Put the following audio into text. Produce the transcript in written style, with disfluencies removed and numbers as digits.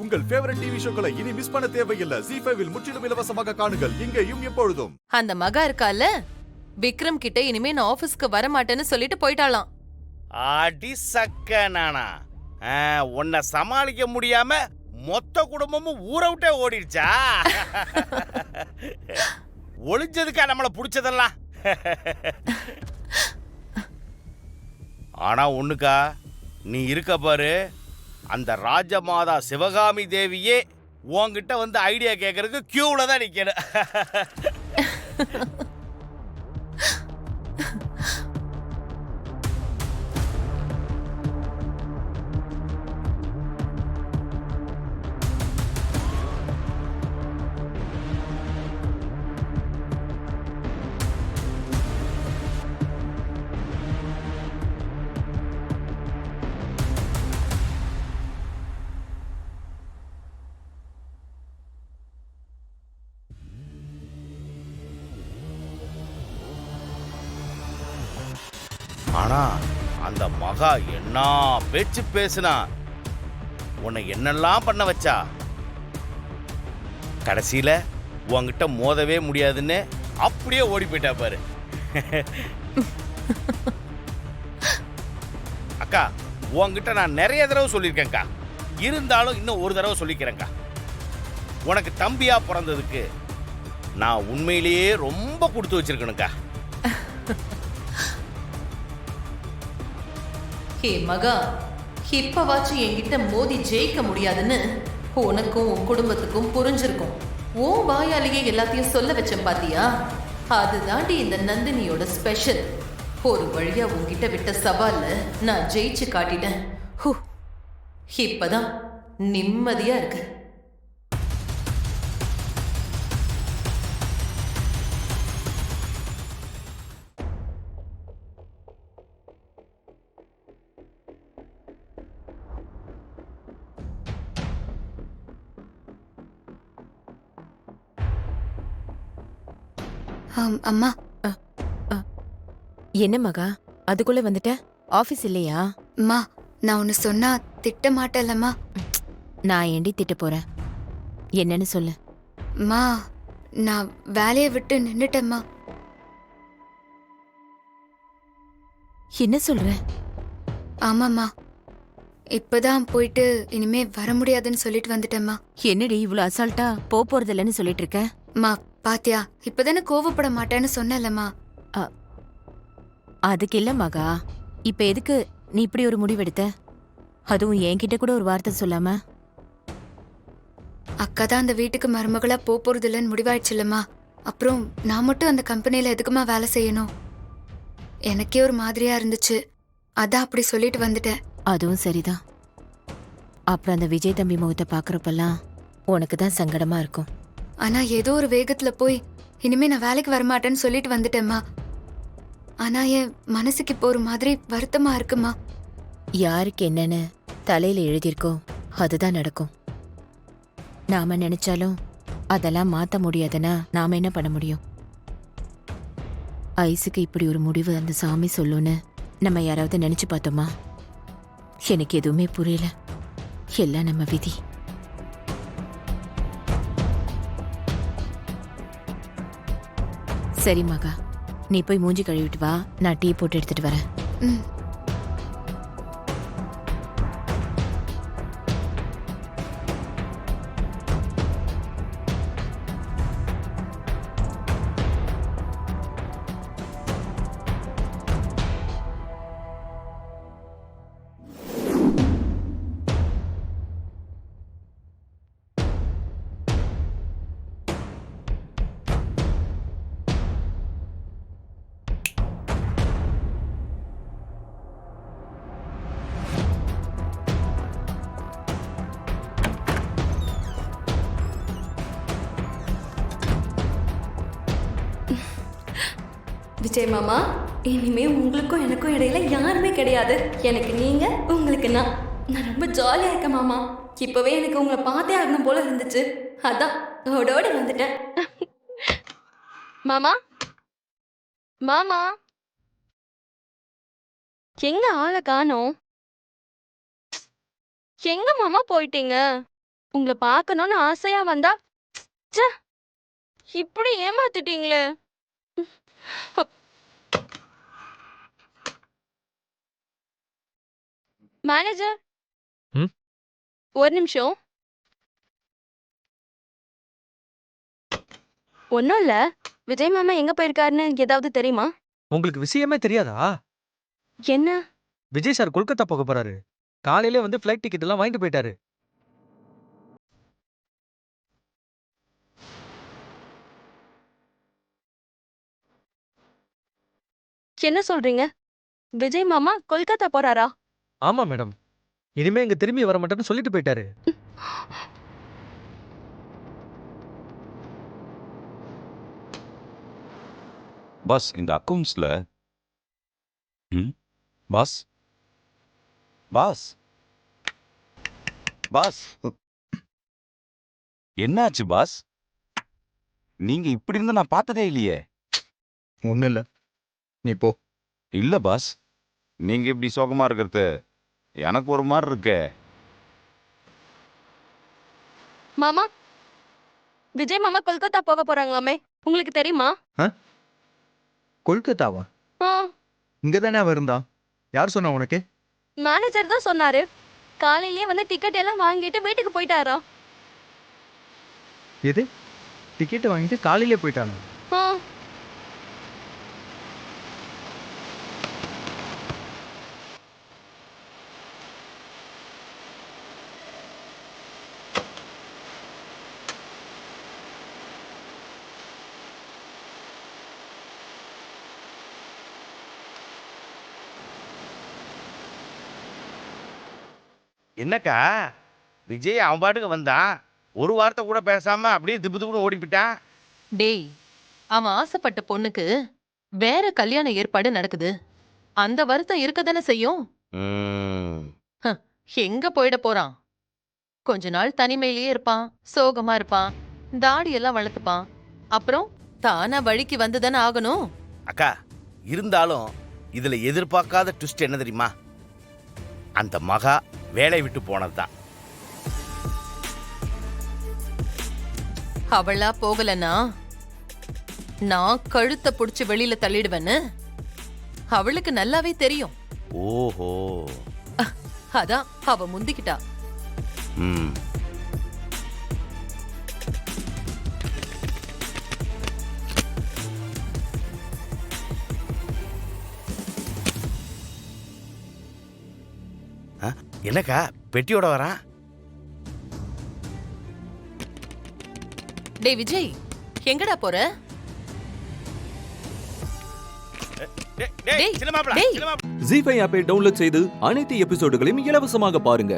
உங்கள் favourite TV ஷோக்களை இனி miss பண்ண தேவையில்லை. ஜீ5 இல் முற்றிலும் இலவசமாக காணுங்கள். இங்கேயும் எப்பொழுதும். அந்த மகா இருக்கால, விக்ரம் கிட்ட இனிமே நான் ஆபீஸ்க்கு வர மாட்டேன்னு சொல்லிட்டு போயிட்டாளாம். அடி சக்க நானா, உன்னை சமாளிக்க முடியாம மொத்த குடும்பமும் ஊரை விட்டே ஓடிடுச்சா? ஒளிஞ்சதுக்கா நம்மளை பிடிச்சதெல்லாம். ஆனா ஒண்ணுக்கா, நீ இருக்க பாரு, அந்த ராஜமாதா சிவகாமி தேவியே உன்கிட்ட வந்து ஐடியா கேட்கறதுக்கு கியூல தான் நிக்கணும். ஆனா அந்த மகா என்ன பேச்சு பேசுனா, உன்னை என்னெல்லாம் பண்ண வச்சா. கடைசியில உன்கிட்ட மோதவே முடியாதுன்னு அப்படியே ஓடி போயிட்டா பாரு. அக்கா, உன்கிட்ட நான் நிறைய தடவை சொல்லியிருக்கேன்க்கா, இருந்தாலும் இன்னும் ஒரு தடவை சொல்லிக்கிறேன்க்கா. உனக்கு தம்பியா பிறந்ததுக்கு நான் உண்மையிலேயே ரொம்ப கொடுத்து வச்சிருக்கணுக்கா. ஹே மகா, இப்பவாச்சும் என்கிட்ட மோதி ஜெயிக்க முடியாதுன்னு உனக்கும் உன் குடும்பத்துக்கும் புரிஞ்சிருக்கும். உன் வாயாலேயே எல்லாத்தையும் சொல்ல வச்சேன் பாத்தியா? அதுதாண்டி இந்த நந்தினியோட ஸ்பெஷல். ஒரு வழியா உன்கிட்ட விட்ட சவால்ல நான் ஜெயிச்சு காட்டிட்டேன். இப்பதான் நிம்மதியா இருக்கு. அம்மா. என்ன மகா, அதுக்குள்ள வந்துட்ட? ஆபீஸ் இல்லையா? அம்மா, நான் ஒன்னு சொன்னா திட்ட மாட்டேல்லம்மா. நான் ஏண்டி திட்ட போறேன்? என்னன்னு சொல்லு. அம்மா, நான் வேலையை விட்டு நின்னுட்டேம்மா. என்ன சொல்ற? ஆமாம்மா, இப்பதான் போயிட்டு இனிமே வர முடியாதுன்னு சொல்லிட்டு வந்துட்டேம்மா. என்னடி இவ்வளவு அசால்ட்டா போறது இல்லைன்னு சொல்லிட்டு இருக்க? அம்மா பாத்தியா, இப்பதானே கோவப்பட மாட்டேன்னு சொன்னலம்மா. அதுக்கு இல்ல மகா, இப்ப எதுக்கு நீ இப்படி ஒரு முடிவெடுத்த? அதுவும் என்கிட்ட கூட ஒரு வார்த்தை சொல்லாம. அக்கா தான் அந்த வீட்டுக்கு மருமகளா போறது இல்லைன்னு முடிவாயிடுச்சுல்லம்மா. அப்புறம் நான் மட்டும் அந்த கம்பெனில எதுக்குமா வேலை செய்யணும்? எனக்கே ஒரு மாதிரியா இருந்துச்சு, அதான் அப்படி சொல்லிட்டு வந்துட்டேன். அதுவும் சரிதான். அப்புறம் அந்த விஜய் தம்பி முகத்தை பாக்குறப்பெல்லாம் உனக்கு தான் சங்கடமா இருக்கும். ஆனா ஏதோ ஒரு வேகத்துல போய் இனிமே நான் வேலைக்கு வரமாட்டேன்னு சொல்லிட்டு வந்துட்டேம்மா. ஆனா என் மனசுக்கு இப்போ ஒரு மாதிரி வருத்தமா இருக்குமா. யாருக்கு என்னன்னு தலையில எழுதியிருக்கோ அதுதான் நடக்கும். நாம நினைச்சாலும் அதெல்லாம் மாத்த முடியாதுன்னா நாம என்ன பண்ண முடியும்? ஐஸுக்கு இப்படி ஒரு முடிவு அந்த சாமி சொல்லுன்னு நம்ம யாராவது நினைச்சு பார்த்தோமா? எனக்கு எதுவுமே புரியல. எல்லாம் நம்ம விதி. சரி மகா, நீ போய் மூஞ்சி கழுவிட்டு வா, நான் டீ போட்டு எடுத்துட்டு வரேன். விஜய் மாமா, இனிமே உங்களுக்கும் எனக்கும் இடையில யாருமே கிடையாது. எனக்கு நீங்க, உங்களுக்கு நான். ரொம்ப ஜாலியா இருக்கேன் மாமா. இப்பவே எனக்கு உங்களை பார்த்தே ஆகணும் போல இருந்துச்சு. அதான் ஓடோடி வந்துட்டேன். மாமா, மாமா, எங்க ஆளை காணோம்? எங்க மாமா போயிட்டீங்க? உங்களை பார்க்கணும்னு ஆசையா வந்தா ச்சே, இப்படி ஏமாத்திட்டீங்களே. மேனேஜர் ம்? ஒரு நிமிஷம். ஒன்றும் இல்ல, விஜய் மாமா எங்க போயிருக்காருன்னு ஏதாவது தெரியுமா? உங்களுக்கு விஷயமே தெரியாதா? என்ன? விஜய் சார் கொல்கத்தா போக போறாரு. காலையிலே வந்து ஃப்ளைட் டிக்கெட் எல்லாம் வாங்கிட்டு போயிட்டாரு. என்ன சொல்றீங்க? விஜய் மாமா கொல்கத்தா போறாரா? ஆமா மேடம். இனிமே இங்க திரும்பி வர மாட்டேன்னு சொல்லிட்டு போயிட்டாரு. பாஸ் இந்த அக்கவுண்ட்ஸ்ல பாஸ் பாஸ் பாஸ் என்னாச்சு பாஸ்? நீங்க இப்படி இருந்தா நான் பார்த்ததே இல்லையே. ஒன்றும் இல்லை, நீ போ. இல்ல பாஸ், நீங்க இப்படி சோகமா இருக்கிறது எனக்கு ஒரு மாதிரி இருக்கே. மாமா, விஜய் மாமா கொல்கத்தா போக போறாங்களாமே, உங்களுக்கு தெரியுமா? கொல்கத்தாவா? ஆ, இங்க தானே அவன் இருந்தான். யார் சொன்னா உனக்கு? மேனேஜர் தான் சொன்னாரு. காலையிலேயே வந்து டிக்கெட் எல்லாம் வாங்கிட்டு வீட்டுக்கு போயிட்டாரா? எது? டிக்கெட் வாங்கிட்டு காலையிலே போயிட்டாங்க. ஆ, என்னக்கா விஜய் அவன் பாட்டுக்கு வந்தான், ஒரு வார்த்தை கூட பேசாம அப்படியே திப்பு திப்புன்னு ஓடி போயிட்டான். டேய், அவன் ஆசைப்பட்ட பொண்ணுக்கு வேற கல்யாண ஏற்பாடு நடக்குது. அந்த வருத்தம் இருக்கதானே செய்யும். எங்க போயிட போறான்? கொஞ்ச நாள் தனிமையிலேயே இருப்பான், சோகமா இருப்பான், தாடி எல்லாம் வளர்த்துப்பான். அப்புறம் தானா வழிக்கு வந்துதானே ஆகணும். அக்கா, இருந்தாலும் இதுல எதிர்பார்க்காத ட்விஸ்ட் என்ன தெரியுமா? அந்த மகா வேலை விட்டு போனதுதான். அவளா போகலன்னா நான் கழுத்தை புடிச்சு வெளியில தள்ளிடுவேன்னு அவளுக்கு நல்லாவே தெரியும். ஓஹோ, அதான் அவ முந்திக்கிட்டா. ம். என்னக்கா பெட்டியோட வரான்? டேய் விஜய், எங்கடா போற? டேய், டேய், சின்ன மாப்பிள்ளை, டேய். சின்ன மாப்பிள்ளை. ஜீ5 ஆப்பை டவுன்லோட் செய்து அனைத்து எபிசோடுகளையும் இலவசமாக பாருங்க.